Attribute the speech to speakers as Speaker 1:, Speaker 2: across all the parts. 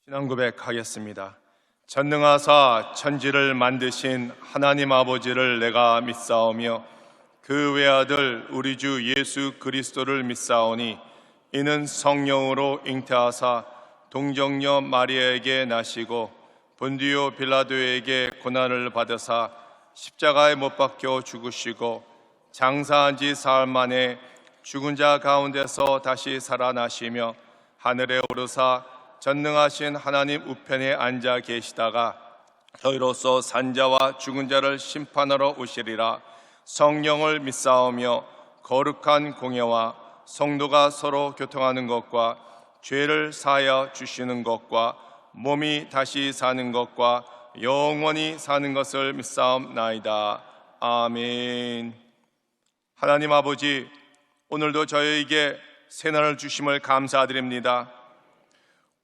Speaker 1: 신앙 고백하겠습니다. 전능하사 천지를 만드신 하나님 아버지를 내가 믿사오며 그 외아들 우리 주 예수 그리스도를 믿사오니 이는 성령으로 잉태하사 동정녀 마리아에게 나시고 본디오 빌라도에게 고난을 받으사 십자가에 못 박혀 죽으시고 장사한 지 사흘 만에 죽은 자 가운데서 다시 살아나시며 하늘에 오르사 전능하신 하나님 우편에 앉아 계시다가 저희로서 산자와 죽은 자를 심판하러 오시리라. 성령을 믿사오며 거룩한 공예와 성도가 서로 교통하는 것과 죄를 사하여 주시는 것과 몸이 다시 사는 것과 영원히 사는 것을 믿사옵나이다. 아멘. 하나님 아버지, 오늘도 저희에게 새날을 주심을 감사드립니다.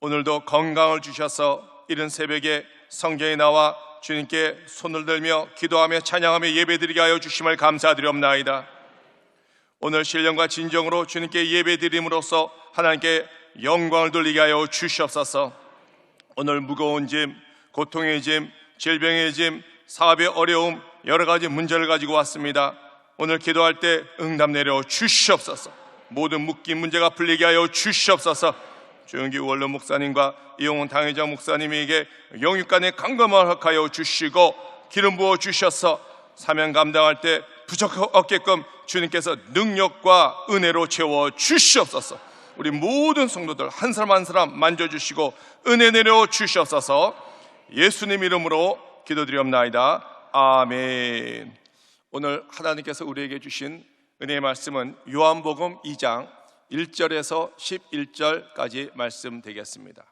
Speaker 1: 오늘도 건강을 주셔서 이른 새벽에 성전에 나와 주님께 손을 들며 기도하며 찬양하며 예배드리게 하여 주심을 감사드리옵나이다. 오늘 신령과 진정으로 주님께 예배드림으로써 하나님께 영광을 돌리게 하여 주시옵소서. 오늘 무거운 짐, 고통의 짐, 질병의 짐, 사업의 어려움, 여러 가지 문제를 가지고 왔습니다. 오늘 기도할 때 응답 내려 주시옵소서. 모든 묶인 문제가 풀리게 하여 주시옵소서. 조영기 원로 목사님과 이용훈 당회장 목사님에게 영육간의 강건함을 허락하여 주시고 기름 부어 주셔서 사명 감당할 때 부족 없게끔 주님께서 능력과 은혜로 채워 주시옵소서. 우리 모든 성도들 한 사람 한 사람 만져주시고 은혜 내려 주시옵소서. 예수님 이름으로 기도드리옵나이다. 아멘. 오늘 하나님께서 우리에게 주신 은혜의 말씀은 요한복음 2장 1절에서 11절까지 말씀 되겠습니다.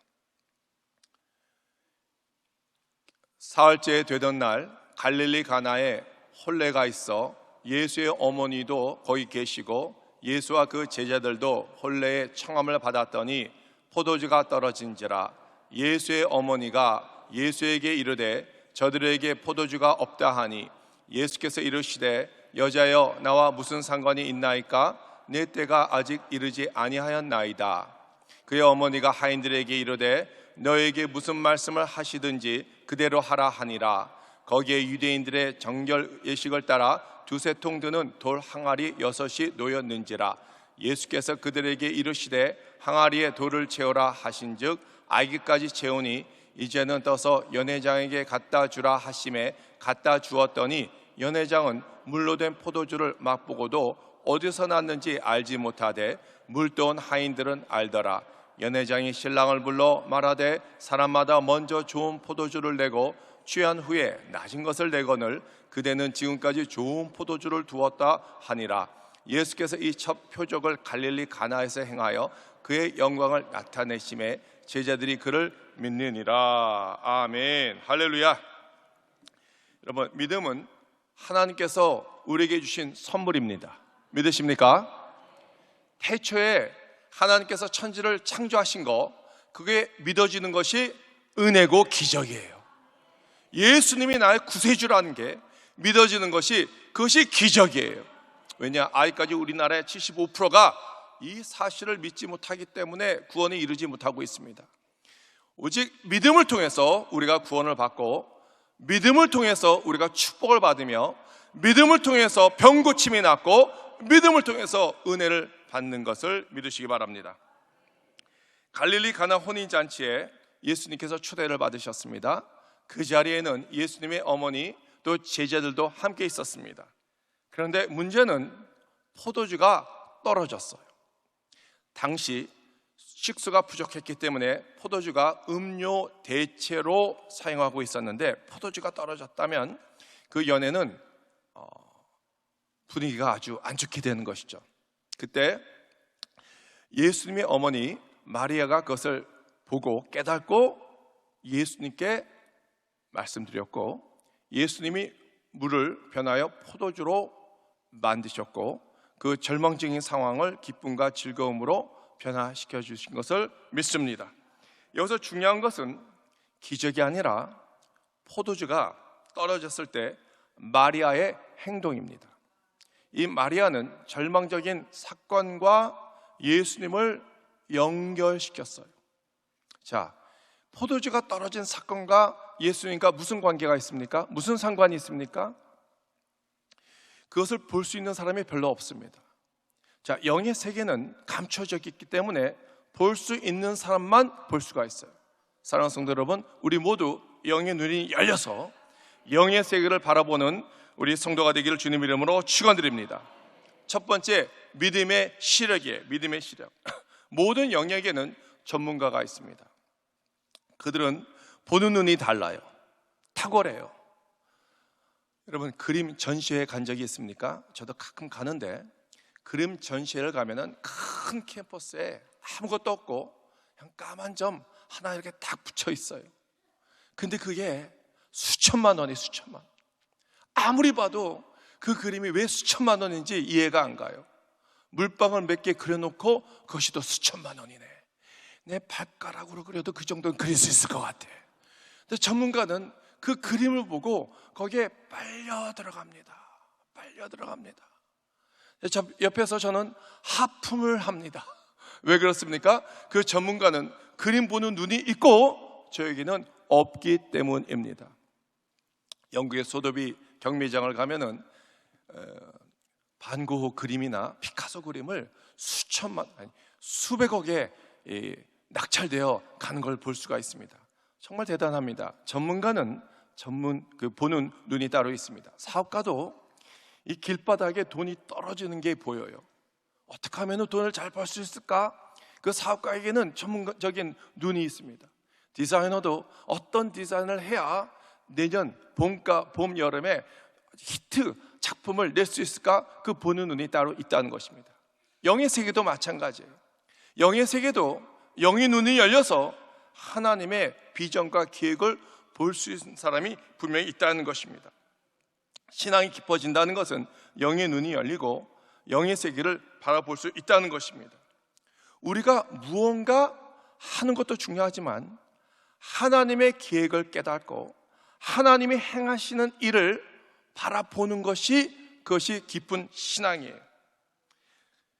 Speaker 1: 사흘째 되던 날 갈릴리 가나에 혼례가 있어 예수의 어머니도 거기 계시고 예수와 그 제자들도 혼례의 청함을 받았더니 포도주가 떨어진지라. 예수의 어머니가 예수에게 이르되 저들에게 포도주가 없다 하니 예수께서 이르시되 여자여 나와 무슨 상관이 있나이까? 내 때가 아직 이르지 아니하였나이다. 그의 어머니가 하인들에게 이르되 너에게 무슨 말씀을 하시든지 그대로 하라 하니라. 거기에 유대인들의 정결 예식을 따라 두세 통 드는 돌 항아리 6이 놓였는지라. 예수께서 그들에게 이르시되 항아리에 돌을 채우라 하신즉 알기까지 채우니 이제는 떠서 연회장에게 갖다 주라 하심에 갖다 주었더니 연회장은 물로 된 포도주를 맛보고도 어디서 났는지 알지 못하되 물떠온 하인들은 알더라. 연회장이 신랑을 불러 말하되 사람마다 먼저 좋은 포도주를 내고 취한 후에 낮은 것을 내거늘 그대는 지금까지 좋은 포도주를 두었다 하니라. 예수께서 이 첫 표적을 갈릴리 가나에서 행하여 그의 영광을 나타내심에 제자들이 그를 믿느니라. 아멘. 할렐루야. 여러분, 믿음은 하나님께서 우리에게 주신 선물입니다. 믿으십니까? 태초에 하나님께서 천지를 창조하신 거, 그게 믿어지는 것이 은혜고 기적이에요. 예수님이 나의 구세주라는 게 믿어지는 것이, 그것이 기적이에요. 왜냐? 아직까지 우리나라의 75%가 이 사실을 믿지 못하기 때문에 구원에 이르지 못하고 있습니다. 오직 믿음을 통해서 우리가 구원을 받고, 믿음을 통해서 우리가 축복을 받으며, 믿음을 통해서 병 고침이 낫고, 믿음을 통해서 은혜를 받는 것을 믿으시기 바랍니다. 갈릴리 가나 혼인잔치에 예수님께서 초대를 받으셨습니다. 그 자리에는 예수님의 어머니 또 제자들도 함께 있었습니다. 그런데 문제는 포도주가 떨어졌어요. 당시 식수가 부족했기 때문에 포도주가 음료 대체로 사용하고 있었는데 포도주가 떨어졌다면 그 연회는 분위기가 아주 안 좋게 되는 것이죠. 그때 예수님의 어머니 마리아가 그것을 보고 깨닫고 예수님께 말씀드렸고, 예수님이 물을 변하여 포도주로 만드셨고 그 절망적인 상황을 기쁨과 즐거움으로 변화시켜 주신 것을 믿습니다. 여기서 중요한 것은 기적이 아니라 포도주가 떨어졌을 때 마리아의 행동입니다. 이 마리아는 절망적인 사건과 예수님을 연결시켰어요. 자, 포도주가 떨어진 사건과 예수님과 무슨 관계가 있습니까? 무슨 상관이 있습니까? 그것을 볼 수 있는 사람이 별로 없습니다. 자, 영의 세계는 감춰져 있기 때문에 볼 수 있는 사람만 볼 수가 있어요. 사랑하는 성도 여러분, 우리 모두 영의 눈이 열려서 영의 세계를 바라보는 우리 성도가 되기를 주님 이름으로 축원드립니다. 첫 번째, 믿음의 시력이에요. 믿음의 시력. 모든 영역에는 전문가가 있습니다. 그들은 보는 눈이 달라요. 탁월해요. 여러분, 그림 전시회 간 적이 있습니까? 저도 가끔 가는데 그림 전시회를 가면은 큰 캠퍼스에 아무것도 없고 그냥 까만 점 하나 이렇게 딱 붙여 있어요. 근데 그게 수천만 원이 수천만 원. 아무리 봐도 그 그림이 왜 수천만 원인지 이해가 안 가요. 물방울 몇 개 그려놓고 그것이 또 수천만 원이네. 내 발가락으로 그려도 그 정도는 그릴 수 있을 것 같아. 근데 전문가는 그 그림을 보고 거기에 빨려 들어갑니다. 빨려 들어갑니다. 저 옆에서 저는 하품을 합니다. 왜 그렇습니까? 그 전문가는 그림 보는 눈이 있고 저에게는 없기 때문입니다. 영국의 소도비 경매장을 가면은 반고흐 그림이나 피카소 그림을 수백억에 낙찰되어 가는 걸 볼 수가 있습니다. 정말 대단합니다. 전문가는 보는 눈이 따로 있습니다. 사업가도 이 길바닥에 돈이 떨어지는 게 보여요. 어떻게 하면 돈을 잘 벌 수 있을까? 그 사업가에게는 전문적인 눈이 있습니다. 디자이너도 어떤 디자인을 해야 내년 봄, 여름에 히트 작품을 낼 수 있을까? 그 보는 눈이 따로 있다는 것입니다. 영의 세계도 마찬가지예요. 영의 세계도 영의 눈이 열려서 하나님의 비전과 계획을 볼 수 있는 사람이 분명히 있다는 것입니다. 신앙이 깊어진다는 것은 영의 눈이 열리고 영의 세계를 바라볼 수 있다는 것입니다. 우리가 무언가 하는 것도 중요하지만 하나님의 계획을 깨닫고 하나님이 행하시는 일을 바라보는 그것이 깊은 신앙이에요.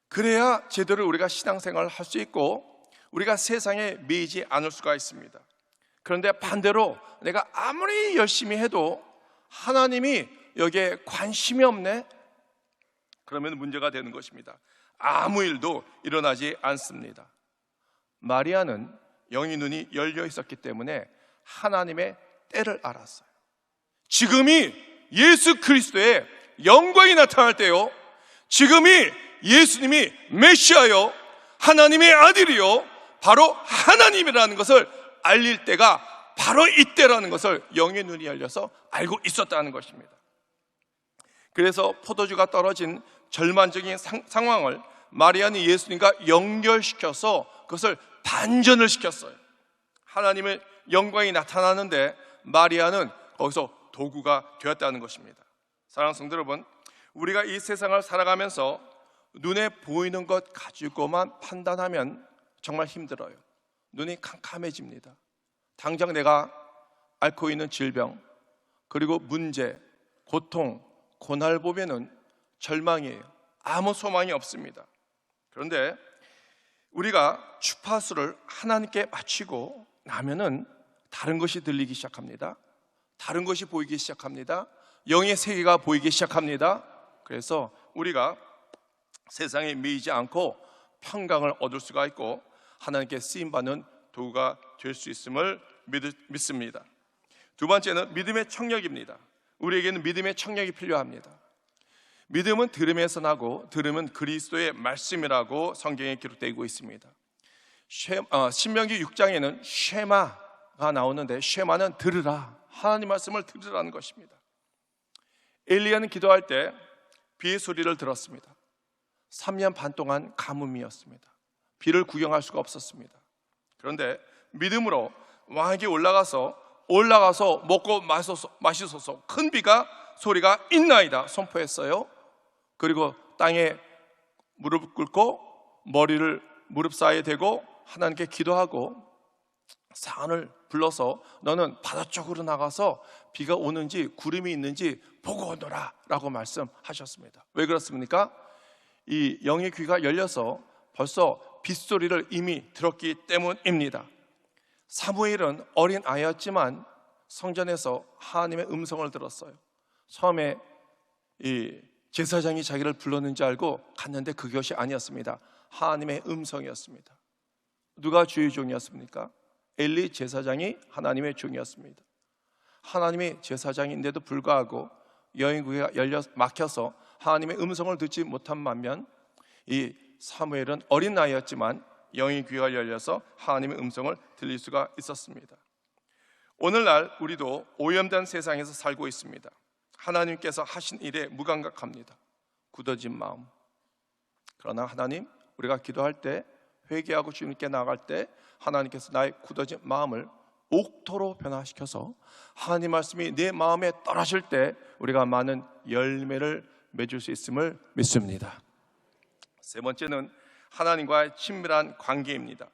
Speaker 1: 그래야 제대로 우리가 신앙생활을 할 수 있고 우리가 세상에 매이지 않을 수가 있습니다. 그런데 반대로 내가 아무리 열심히 해도 하나님이 여기에 관심이 없네? 그러면 문제가 되는 것입니다. 아무 일도 일어나지 않습니다. 마리아는 영의 눈이 열려 있었기 때문에 하나님의 때를 알았어요. 지금이 예수 그리스도의 영광이 나타날 때요, 지금이 예수님이 메시아요, 하나님의 아들이요, 바로 하나님이라는 것을 알릴 때가 바로 이때라는 것을 영의 눈이 열려서 알고 있었다는 것입니다. 그래서 포도주가 떨어진 절망적인 상황을 마리아는 예수님과 연결시켜서 그것을 반전을 시켰어요. 하나님의 영광이 나타나는데 마리아는 거기서 도구가 되었다는 것입니다. 사랑하는 성도 여러분, 우리가 이 세상을 살아가면서 눈에 보이는 것 가지고만 판단하면 정말 힘들어요. 눈이 캄캄해집니다. 당장 내가 앓고 있는 질병, 그리고 문제, 고통, 고날 보면은 절망이에요. 아무 소망이 없습니다. 그런데 우리가 주파수를 하나님께 맞추고 나면은 다른 것이 들리기 시작합니다. 다른 것이 보이기 시작합니다. 영의 세계가 보이기 시작합니다. 그래서 우리가 세상에 매이지 않고 평강을 얻을 수가 있고 하나님께 쓰임받는 도구가 될 수 있음을 믿습니다. 두 번째는 믿음의 청력입니다. 우리에게는 믿음의 청력이 필요합니다. 믿음은 들음에서 나고 들음은 그리스도의 말씀이라고 성경에 기록되고 있습니다. 신명기 6장에는 쉐마가 나오는데 쉐마는 들으라, 하나님 말씀을 들으라는 것입니다. 엘리야는 기도할 때 비의 소리를 들었습니다. 3년 반 동안 가뭄이었습니다. 비를 구경할 수가 없었습니다. 그런데 믿음으로 왕에게 올라가서 먹고 마시소서, 큰 비가 소리가 있나이다 선포했어요. 그리고 땅에 무릎 꿇고 머리를 무릎 사이에 대고 하나님께 기도하고 산을 불러서 너는 바다 쪽으로 나가서 비가 오는지 구름이 있는지 보고 오너라 라고 말씀하셨습니다. 왜 그렇습니까? 이 영의 귀가 열려서 벌써 빗소리를 이미 들었기 때문입니다. 사무엘은 어린 아이였지만 성전에서 하나님의 음성을 들었어요. 처음에 이 제사장이 자기를 불렀는지 알고 갔는데 그것이 아니었습니다. 하나님의 음성이었습니다. 누가 주의 종이었습니까? 엘리 제사장이 하나님의 종이었습니다. 하나님의 제사장인데도 불구하고 여인구가 막혀서 하나님의 음성을 듣지 못한 반면 이 사무엘은 어린 나이였지만 영의 귀가 열려서 하나님의 음성을 들릴 수가 있었습니다. 오늘날 우리도 오염된 세상에서 살고 있습니다. 하나님께서 하신 일에 무감각합니다. 굳어진 마음. 그러나 하나님, 우리가 기도할 때, 회개하고 주님께 나아갈 때 하나님께서 나의 굳어진 마음을 옥토로 변화시켜서 하나님 말씀이 내 마음에 떨어질 때 우리가 많은 열매를 맺을 수 있음을 믿습니다. 세 번째는 하나님과의 친밀한 관계입니다.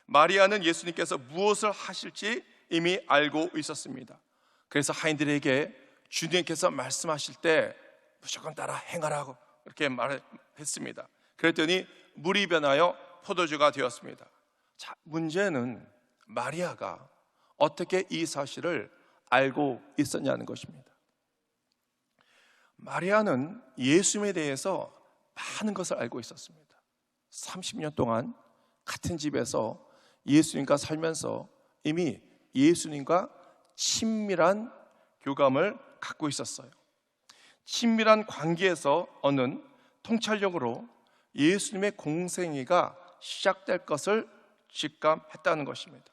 Speaker 1: 마리아는 예수님께서 무엇을 하실지 이미 알고 있었습니다. 그래서 하인들에게 주님께서 말씀하실 때 무조건 따라 행하라고 이렇게 말했습니다. 그랬더니 물이 변하여 포도주가 되었습니다. 자, 문제는 마리아가 어떻게 이 사실을 알고 있었냐는 것입니다. 마리아는 예수님에 대해서 많은 것을 알고 있었습니다. 30년 동안 같은 집에서 예수님과 살면서 이미 예수님과 친밀한 교감을 갖고 있었어요. 친밀한 관계에서 얻는 통찰력으로 예수님의 공생애가 시작될 것을 직감했다는 것입니다.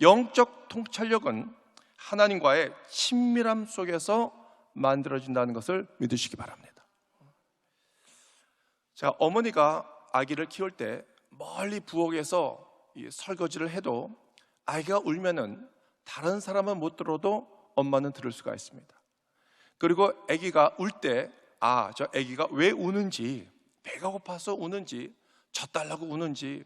Speaker 1: 영적 통찰력은 하나님과의 친밀함 속에서 만들어진다는 것을 믿으시기 바랍니다. 자, 어머니가 아기를 키울 때 멀리 부엌에서 설거지를 해도 아이가 울면은 다른 사람은 못 들어도 엄마는 들을 수가 있습니다. 그리고 아기가 울 때 저 아기가 왜 우는지, 배가 고파서 우는지, 젖달라고 우는지,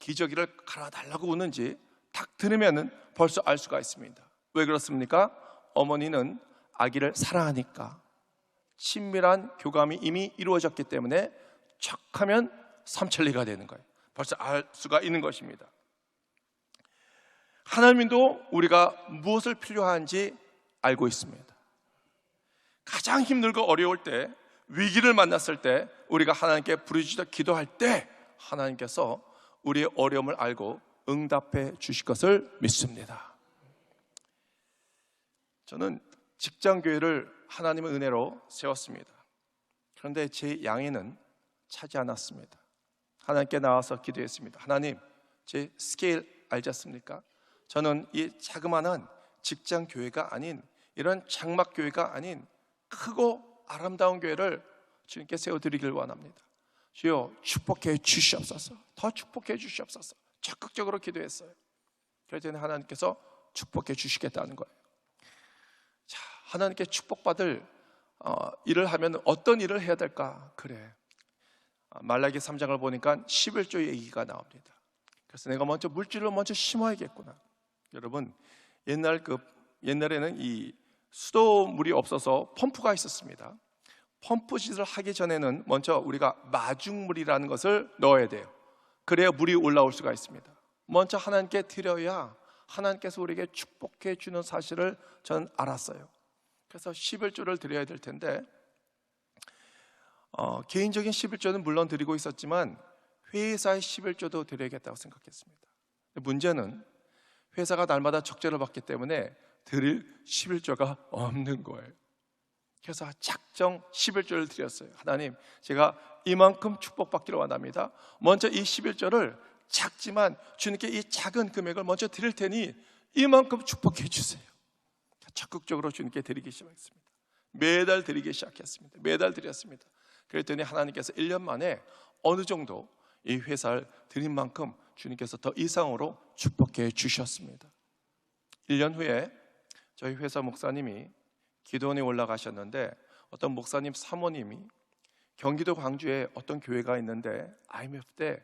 Speaker 1: 기저귀를 갈아달라고 우는지 딱 들으면은 벌써 알 수가 있습니다. 왜 그렇습니까? 어머니는 아기를 사랑하니까. 친밀한 교감이 이미 이루어졌기 때문에 척하면 삼천리가 되는 거예요. 벌써 알 수가 있는 것입니다. 하나님도 우리가 무엇을 필요한지 알고 있습니다. 가장 힘들고 어려울 때, 위기를 만났을 때 우리가 하나님께 부르짖어 기도할 때 하나님께서 우리의 어려움을 알고 응답해 주실 것을 믿습니다. 저는 직장교회를 하나님의 은혜로 세웠습니다. 그런데 제 양에는 차지 않았습니다. 하나님께 나와서 기도했습니다. 하나님, 제 스케일 알지 않습니까? 저는 이 자그마한 직장교회가 아닌, 이런 장막교회가 아닌 크고 아름다운 교회를 주님께 세워드리길 원합니다. 주여 축복해 주시옵소서. 더 축복해 주시옵소서. 적극적으로 기도했어요. 그랬더니 하나님께서 축복해 주시겠다는 거예요. 자, 하나님께 축복받을 일을 하면 어떤 일을 해야 될까? 그래, 말라기 3장을 보니까 11조 얘기가 나옵니다. 그래서 내가 먼저 물질을 먼저 심어야겠구나. 여러분, 옛날에는 이 수도물이 없어서 펌프가 있었습니다. 펌프짓을 하기 전에는 먼저 우리가 마중물이라는 것을 넣어야 돼요. 그래야 물이 올라올 수가 있습니다. 먼저 하나님께 드려야 하나님께서 우리에게 축복해 주는 사실을 저는 알았어요. 그래서 11조를 드려야 될 텐데 개인적인 11조는 물론 드리고 있었지만 회사의 11조도 드려야겠다고 생각했습니다. 문제는 회사가 날마다 적재를 받기 때문에 드릴 11조가 없는 거예요. 그래서 작정 11조를 드렸어요. 하나님, 제가 이만큼 축복받기를 원합니다. 먼저 이 11조를 작지만 주님께 이 작은 금액을 먼저 드릴 테니 이만큼 축복해 주세요. 적극적으로 주님께 드리기 시작했습니다. 매달 드리기 시작했습니다. 매달 드렸습니다. 그랬더니 하나님께서 1년 만에 어느 정도 이 회사를 드린 만큼 주님께서 더 이상으로 축복해 주셨습니다. 1년 후에 저희 회사 목사님이 기도원에 올라가셨는데 어떤 목사님 사모님이 경기도 광주에 어떤 교회가 있는데 IMF 때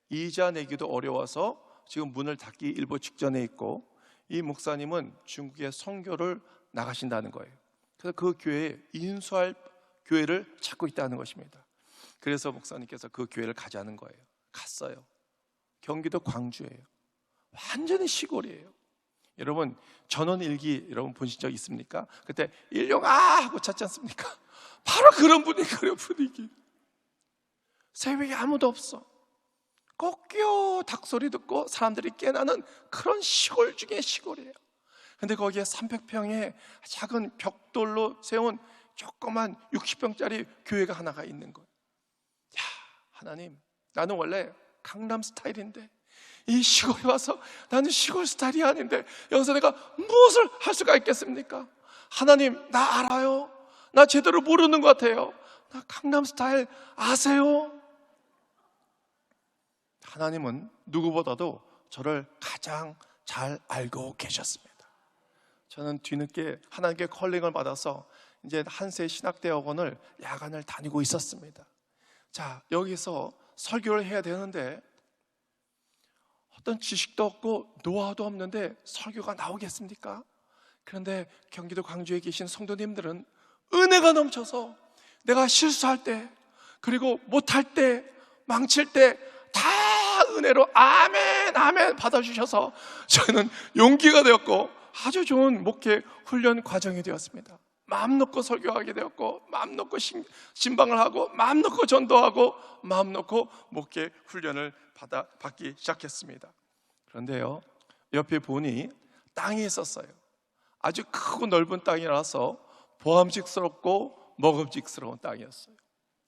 Speaker 1: 이자 내기도 어려워서 지금 문을 닫기 일보 직전에 있고 이 목사님은 중국에 선교를 나가신다는 거예요. 그래서 그 교회에 인수할 교회를 찾고 있다는 것입니다. 그래서 목사님께서 그 교회를 가자는 거예요. 갔어요. 경기도 광주예요. 완전히 시골이에요. 여러분 전원일기 여러분 보신 적 있습니까? 그때 일용아 하고 찾지 않습니까? 바로 그런 분위기. 새벽에 아무도 없어. 꺾여 닭소리 듣고 사람들이 깨나는 그런 시골 중에 시골이에요. 근데 거기에 300평의 작은 벽돌로 세운 조그만 60평짜리 교회가 하나가 있는 거예요. 야, 하나님, 나는 원래 강남 스타일인데 이 시골에 와서 나는 시골 스타일이 아닌데 여기서 내가 무엇을 할 수가 있겠습니까? 하나님, 나 알아요. 나 제대로 모르는 것 같아요. 나 강남 스타일 아세요? 하나님은 누구보다도 저를 가장 잘 알고 계셨습니다. 저는 뒤늦게 하나님께 컬링을 받아서 이제 한세 신학대학원을 야간을 다니고 있었습니다. 자, 여기서 설교를 해야 되는데 어떤 지식도 없고 노하우도 없는데 설교가 나오겠습니까? 그런데 경기도 광주에 계신 성도님들은 은혜가 넘쳐서 내가 실수할 때, 그리고 못할 때, 망칠 때 다 은혜로 아멘 아멘 받아주셔서 저희는 용기가 되었고 아주 좋은 목회 훈련 과정이 되었습니다. 마음 놓고 설교하게 되었고, 마음 놓고 신방을 하고, 마음 놓고 전도하고, 마음 놓고 목회 훈련을 받기 시작했습니다. 그런데요, 옆에 보니 땅이 있었어요. 아주 크고 넓은 땅이라서 보암직스럽고 먹음직스러운 땅이었어요.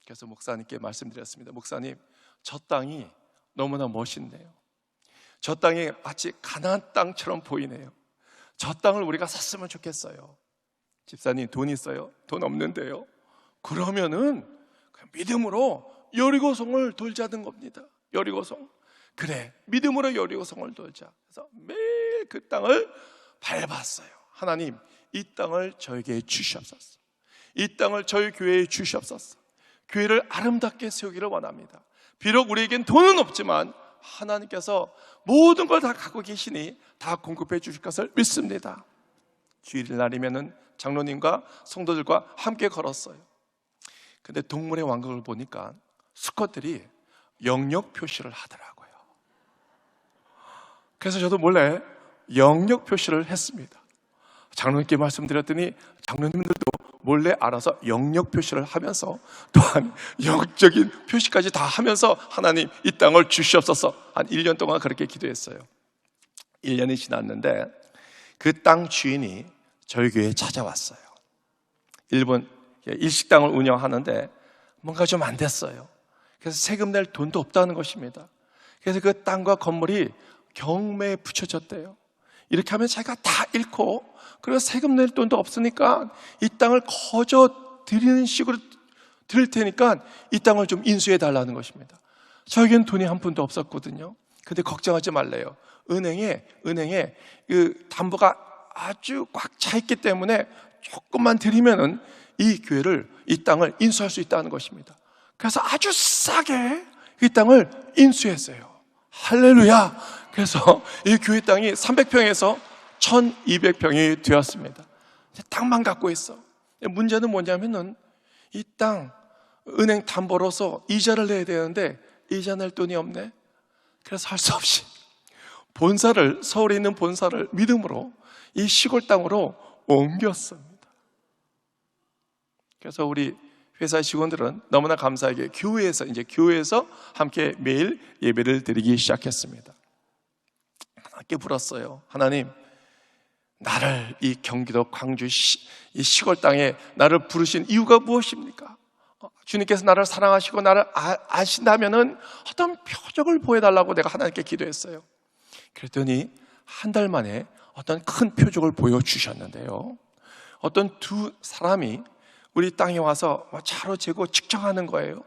Speaker 1: 그래서 목사님께 말씀드렸습니다. 목사님, 저 땅이 너무나 멋있네요. 저 땅이 마치 가나안 땅처럼 보이네요. 저 땅을 우리가 샀으면 좋겠어요. 집사님, 돈 있어요? 돈 없는데요? 그러면은 그냥 믿음으로 여리고성을 돌자는 겁니다. 여리고성. 그래, 믿음으로 여리고성을 돌자. 그래서 매일 그 땅을 밟았어요. 하나님, 이 땅을 저에게 주시옵소서. 이 땅을 저희 교회에 주시옵소서. 교회를 아름답게 세우기를 원합니다. 비록 우리에겐 돈은 없지만 하나님께서 모든 걸 다 갖고 계시니 다 공급해 주실 것을 믿습니다. 주일날이면은 장로님과 성도들과 함께 걸었어요. 근데 동물의 왕국을 보니까 수컷들이 영역 표시를 하더라고요. 그래서 저도 몰래 영역 표시를 했습니다. 장로님께 말씀드렸더니 장로님들도 몰래 알아서 영역 표시를 하면서 또한 영적인 표시까지 다 하면서 하나님 이 땅을 주시옵소서 한 1년 동안 그렇게 기도했어요. 1년이 지났는데 그 땅 주인이 저희 교회에 찾아왔어요. 일본 일식당을 운영하는데 뭔가 좀 안 됐어요. 그래서 세금 낼 돈도 없다는 것입니다. 그래서 그 땅과 건물이 경매에 붙여졌대요. 이렇게 하면 자기가 다 잃고, 그리고 세금 낼 돈도 없으니까 이 땅을 거저 드리는 식으로 드릴 테니까 이 땅을 좀 인수해 달라는 것입니다. 저에겐 돈이 한 푼도 없었거든요. 근데 걱정하지 말래요. 은행에 그 담보가 아주 꽉 차 있기 때문에 조금만 드리면은 이 교회를, 이 땅을 인수할 수 있다는 것입니다. 그래서 아주 싸게 이 땅을 인수했어요. 할렐루야! 그래서 이 교회 땅이 300평에서 1200평이 되었습니다. 땅만 갖고 있어. 문제는 뭐냐면은 이 땅 은행 담보로서 이자를 내야 되는데 이자 낼 돈이 없네. 그래서 할 수 없이 본사를, 서울에 있는 본사를 믿음으로 이 시골 땅으로 옮겼습니다. 그래서 우리 회사 직원들은 너무나 감사하게 교회에서 함께 매일 예배를 드리기 시작했습니다. 함께 불었어요. 하나님, 나를 이 경기도 광주 이 시골 땅에 나를 부르신 이유가 무엇입니까? 주님께서 나를 사랑하시고 나를 아신다면은 어떤 표적을 보여달라고 내가 하나님께 기도했어요. 그랬더니 한 달 만에 어떤 큰 표적을 보여주셨는데요. 어떤 두 사람이 우리 땅에 와서 차로 재고 측정하는 거예요.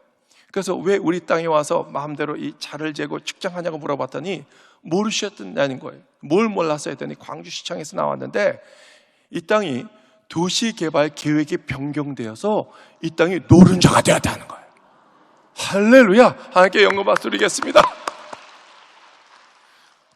Speaker 1: 그래서 왜 우리 땅에 와서 마음대로 이 차를 재고 측정하냐고 물어봤더니 모르셨다는 거예요. 뭘 몰랐어 했더니 광주시청에서 나왔는데 이 땅이 도시개발 계획이 변경되어서 이 땅이 노른자가 되었다는 거예요. 할렐루야! 하나님께 영광 박수 드리겠습니다.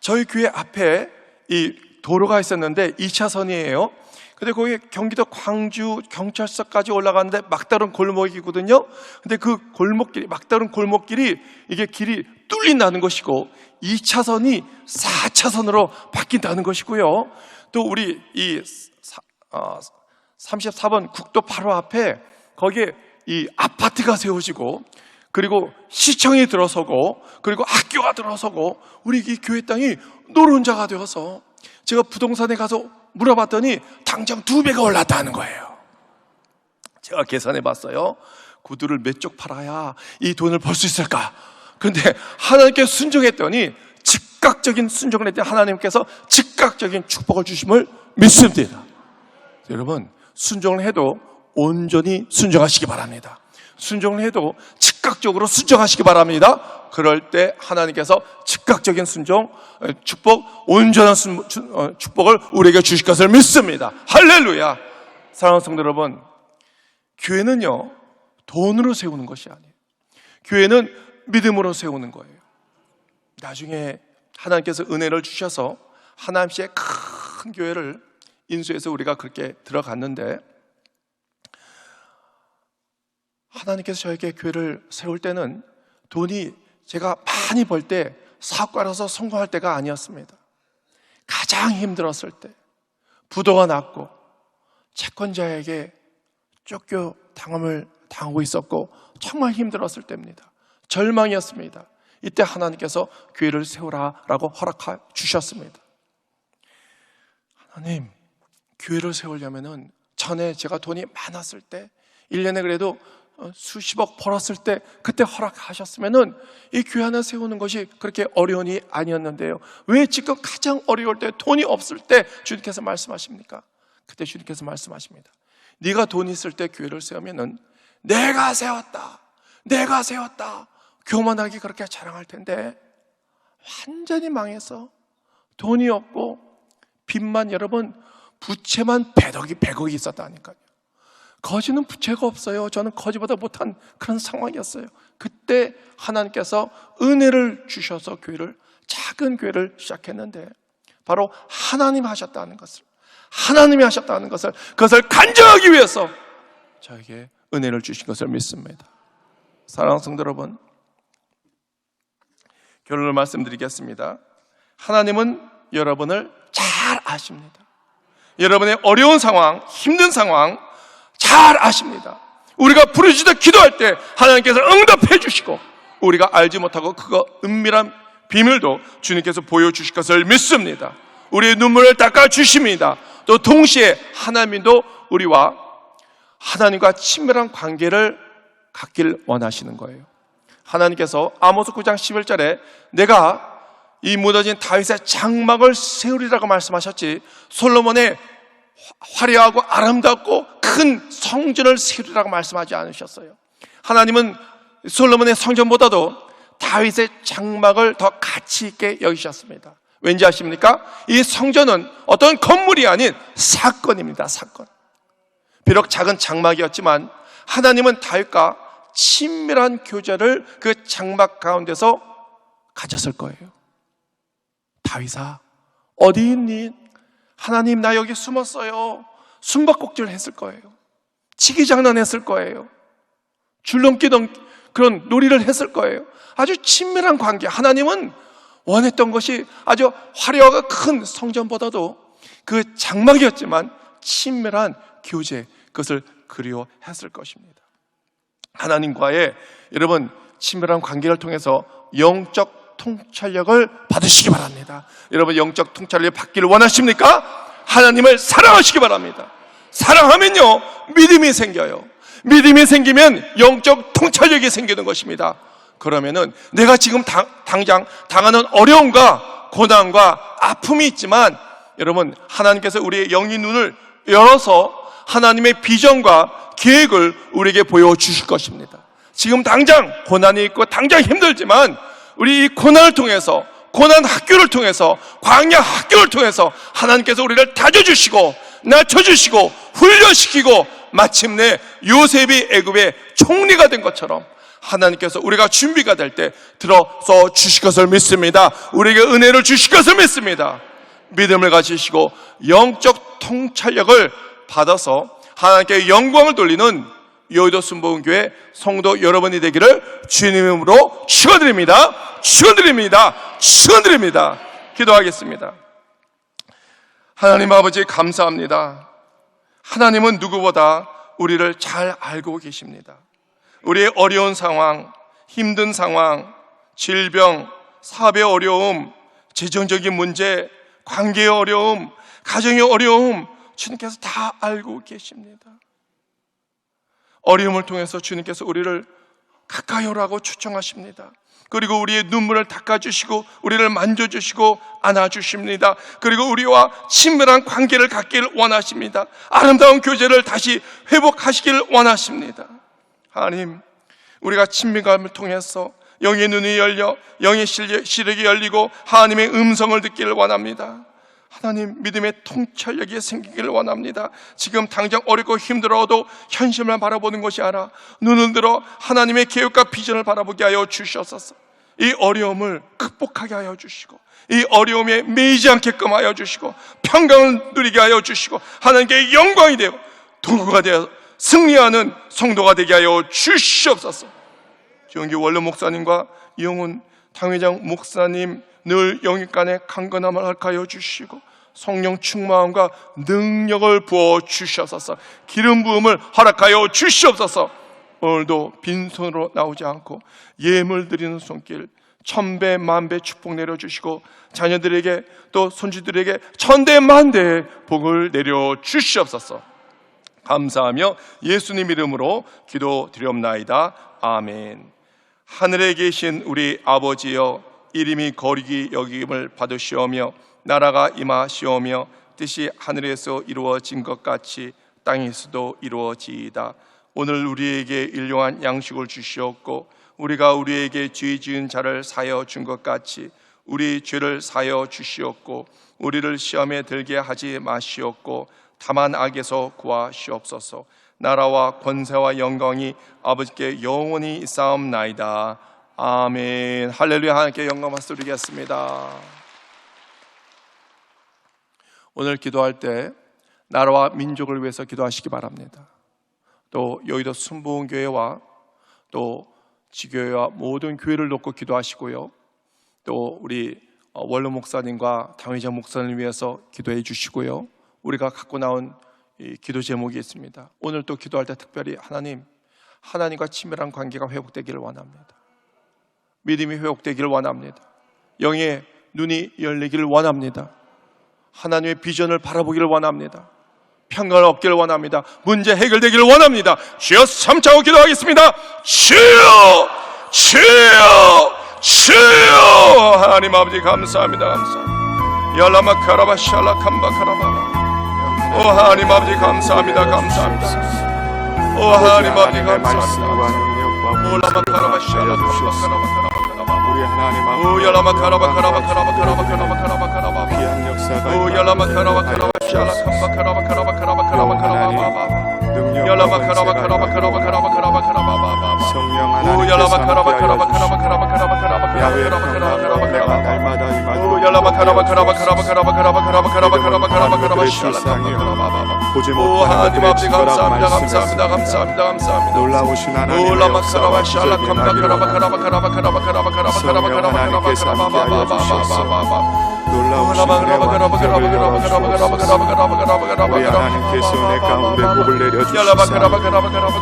Speaker 1: 저희 교회 앞에 이 도로가 있었는데 2차선이에요. 근데 거기 경기도 광주 경찰서까지 올라가는데 막다른 골목이거든요. 근데 그 골목길이, 막다른 골목길이 이게 길이 뚫린다는 것이고 2차선이 4차선으로 바뀐다는 것이고요. 또 우리 이 34번 국도 바로 앞에 거기에 이 아파트가 세워지고, 그리고 시청이 들어서고, 그리고 학교가 들어서고, 우리 이 교회 땅이 노른자가 되어서 제가 부동산에 가서 물어봤더니 당장 2배가 올랐다는 거예요. 제가 계산해 봤어요. 구두를 몇 쪽 팔아야 이 돈을 벌 수 있을까? 그런데 하나님께 순종했더니 즉각적인 순종을 했더니 하나님께서 즉각적인 축복을 주심을 믿습니다. 여러분, 순종을 해도 온전히 순종하시기 바랍니다. 순종을 해도 즉각적으로 순종하시기 바랍니다. 그럴 때 하나님께서 즉각적인 순종, 축복, 온전한 축복을 우리에게 주실 것을 믿습니다. 할렐루야. 사랑하는 성도 여러분, 교회는요 돈으로 세우는 것이 아니에요. 교회는 믿음으로 세우는 거예요. 나중에 하나님께서 은혜를 주셔서 하나님께서 큰 교회를 인수해서 우리가 그렇게 들어갔는데, 하나님께서 저에게 교회를 세울 때는 돈이 제가 많이 벌 때, 사업가라서 성공할 때가 아니었습니다. 가장 힘들었을 때, 부도가 났고 채권자에게 쫓겨 당하고 있었고 정말 힘들었을 때입니다. 절망이었습니다. 이때 하나님께서 교회를 세우라라고 허락해 주셨습니다. 하나님, 교회를 세우려면은 전에 제가 돈이 많았을 때, 1년에 그래도 수십억 벌었을 때 그때 허락하셨으면은 이 교회 하나 세우는 것이 그렇게 어려운 일이 아니었는데요. 왜 지금 가장 어려울 때, 돈이 없을 때 주님께서 말씀하십니까? 그때 주님께서 말씀하십니다. 네가 돈 있을 때 교회를 세우면은 내가 세웠다, 내가 세웠다 교만하게 그렇게 자랑할 텐데, 완전히 망해서 돈이 없고 빚만, 여러분 부채만 100억이 있었다니까요. 거지는 부채가 없어요. 저는 거지보다 못한 그런 상황이었어요. 그때 하나님께서 은혜를 주셔서 작은 교회를 시작했는데, 바로 하나님이 하셨다는 것을, 그것을 간증하기 위해서 저에게 은혜를 주신 것을 믿습니다. 사랑하는 성도 여러분, 결론을 말씀드리겠습니다. 하나님은 여러분을 잘 아십니다. 여러분의 어려운 상황, 힘든 상황 잘 아십니다. 우리가 부르짖어 기도할 때 하나님께서 응답해 주시고, 우리가 알지 못하고 그거 은밀한 비밀도 주님께서 보여주실 것을 믿습니다. 우리의 눈물을 닦아 주십니다. 또 동시에 하나님도 우리와 하나님과 친밀한 관계를 갖길 원하시는 거예요. 하나님께서 아모스 9장 11절에 내가 이 무너진 다윗의 장막을 세우리라고 말씀하셨지, 솔로몬의 화려하고 아름답고 큰 성전을 세우리라고 말씀하지 않으셨어요. 하나님은 솔로몬의 성전보다도 다윗의 장막을 더 가치 있게 여기셨습니다. 왠지 아십니까? 이 성전은 어떤 건물이 아닌 사건입니다. 사건. 비록 작은 장막이었지만 하나님은 다윗과 친밀한 교제를 그 장막 가운데서 가졌을 거예요. 다윗아, 어디 있니? 하나님, 나 여기 숨었어요. 숨바꼭질 했을 거예요. 치기장난 했을 거예요. 줄넘기던 그런 놀이를 했을 거예요. 아주 친밀한 관계. 하나님은 원했던 것이 아주 화려하고 큰 성전보다도 그 장막이었지만 친밀한 교제, 그것을 그리워했을 것입니다. 하나님과의 여러분 친밀한 관계를 통해서 영적 통찰력을 받으시기 바랍니다. 여러분 영적 통찰력을 받기를 원하십니까? 하나님을 사랑하시기 바랍니다. 사랑하면요 믿음이 생겨요. 믿음이 생기면 영적 통찰력이 생기는 것입니다. 그러면은 내가 지금 당장 당하는 어려움과 고난과 아픔이 있지만, 여러분 하나님께서 우리의 영의 눈을 열어서 하나님의 비전과 계획을 우리에게 보여주실 것입니다. 지금 당장 고난이 있고 당장 힘들지만 우리 이 고난을 통해서, 고난 학교를 통해서, 광야 학교를 통해서 하나님께서 우리를 다져주시고 낮춰주시고 훈련시키고 마침내 요셉이 애굽의 총리가 된 것처럼 하나님께서 우리가 준비가 될 때 들어서 주실 것을 믿습니다. 우리에게 은혜를 주실 것을 믿습니다. 믿음을 가지시고 영적 통찰력을 받아서 하나님께 영광을 돌리는 여의도 순복음교회 성도 여러분이 되기를 주님의 이름으로 축원드립니다. 축원드립니다. 축원드립니다. 기도하겠습니다. 하나님 아버지 감사합니다. 하나님은 누구보다 우리를 잘 알고 계십니다. 우리의 어려운 상황, 힘든 상황, 질병, 사업의 어려움, 재정적인 문제, 관계의 어려움, 가정의 어려움, 주님께서 다 알고 계십니다. 어려움을 통해서 주님께서 우리를 가까이 오라고 초청하십니다. 그리고 우리의 눈물을 닦아주시고 우리를 만져주시고 안아주십니다. 그리고 우리와 친밀한 관계를 갖기를 원하십니다. 아름다운 교제를 다시 회복하시기를 원하십니다. 하나님, 우리가 친밀감을 통해서 영의 눈이 열려 영의 시력이 열리고 하나님의 음성을 듣기를 원합니다. 하나님, 믿음의 통찰력이 생기기를 원합니다. 지금 당장 어렵고 힘들어도 현실만 바라보는 것이 아니라 눈을 들어 하나님의 계획과 비전을 바라보게 하여 주시옵소서. 이 어려움을 극복하게 하여 주시고 이 어려움에 매이지 않게끔 하여 주시고 평강을 누리게 하여 주시고 하나님께 영광이 되어 도구가 되어 승리하는 성도가 되게 하여 주시옵소서. 주영기 원로 목사님과 이용훈 당회장 목사님 늘 영육간에 강건함을 허락하여 주시고 성령 충만함과 능력을 부어 주시옵소서. 기름 부음을 허락하여 주시옵소서. 오늘도 빈손으로 나오지 않고 예물 드리는 손길 1000배 만배 축복 내려주시고 자녀들에게 또 손주들에게 1000대 만대의 복을 내려주시옵소서. 감사하며 예수님 이름으로 기도드리옵나이다. 아멘. 하늘에 계신 우리 아버지여, 이름이 거룩히 여김을 받으시오며 나라가 임하시오며 뜻이 하늘에서 이루어진 것 같이 땅에서도 이루어지이다. 오늘 우리에게 일용할 양식을 주시옵고 우리가 우리에게 죄 지은 자를 사하여 준 것 같이 우리 죄를 사하여 주시옵고 우리를 시험에 들게 하지 마시옵고 다만 악에서 구하시옵소서. 나라와 권세와 영광이 아버지께 영원히 있사옵나이다. 아멘. 할렐루야. 하나님께 영광 박수 드리겠습니다. 오늘 기도할 때 나라와 민족을 위해서 기도하시기 바랍니다. 또 여의도 순복음교회와 또 지교회와 모든 교회를 놓고 기도하시고요. 또 우리 원로 목사님과 당회장 목사님을 위해서 기도해 주시고요. 우리가 갖고 나온 이 기도 제목이 있습니다. 오늘 또 기도할 때 특별히 하나님과 친밀한 관계가 회복되기를 원합니다. 믿음이 회복되기를 원합니다. 영의 눈이 열리기를 원합니다. 하나님의 비전을 바라보기를 원합니다. 평강을 얻기를 원합니다. 문제 해결되기를 원합니다. 주여 3차고 기도하겠습니다. 주여, 주여, 주여. 하나님 아버지 감사합니다. 감사합니다. 열라마 카라바 샬라 캄바 카라바바. 오 하나님 아버지 감사합니다. 감사합니다. 오 하나님 아버지 감사합니다. 오 라마 카라바 샬라 캄바 카라바 카라바. 우리 하나님 아버지. 오 열라마 카라바 카라바 카라바 카라바 카라바 카라바 카라바. 귀한 역사가. 오 열라마 카라바 카라바 샬라 캄바 카라바 카라바 카라바 카라바 카라바. 열라마 카라바 카라바 카라바 카라바 카라바 카라바. 성령 하나님. 오 열라마 카라바 카라바 카라바 카라바 카라바 카라바 카라바 카라바 카라바 날마다 임하도록. 오 열라마 카라바 카라바 카라바 카라바 카라바 카라바 카라바 카라바 카라바 카라바 샬라 캄바 카라바. 보지 못한 하나님 아버지 감사합니다. 감사합니다. 감사합니다. 감사합니다. 놀라우신 하나님. 오 라마 카라바 샬라 캄바 카라바 카라바 카라바 카라바 카라바 카라바 카라바 카라바 하나님께서 함께하여 주셨습니다. 놀라우신 우리 하나님께서 내 가운데 복을 내려주시사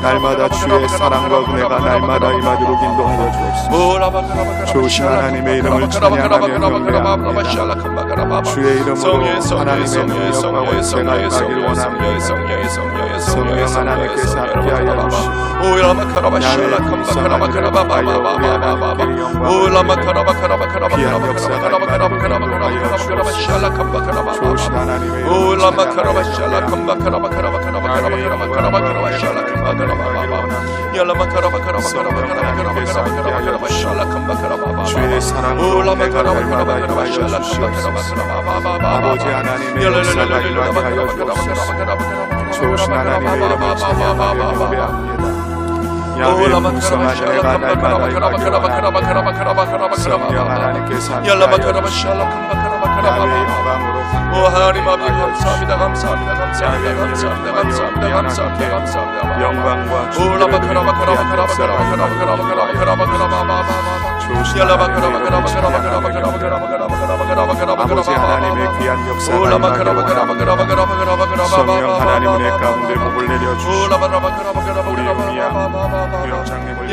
Speaker 1: 날마다 주의 사랑과 은혜가 날마다 임하도록 인도하여 주옵소서. 좋으신 하나님의 이름을 찬양하며 경배합니다. 주의 이름으로 하나님의 능력과 권세가 임하기를 원합니다. 성령 하나님께서 함께하여 주시고 야외의 불쌍한 우리 하나님께 영광을 귀한 역사가 임하도록 좋으신 하나님의 주의 사랑으로 내가 날마다 임하여 주시옵소서. 아버지 하나님의 역사가 임하게 하여 주옵소서. 좋으신 하나님의 이름을 찬양하며 경배합니다. 야외의 풍성한 내가 날마다 임하게 원합니다. 성령 하나님께서 함께하여 주시고 야외의 영광으로 오 하나님 아버지 감사합니다 감사합니다 감사합니다 감사합니다 감사합니다 감사합니다 감사합니다
Speaker 2: 영광과 아버지 하나님의 귀한 역사가 성령 하나님의 내 가운데 복을 내려주시고 우리의 위한 구역 장례를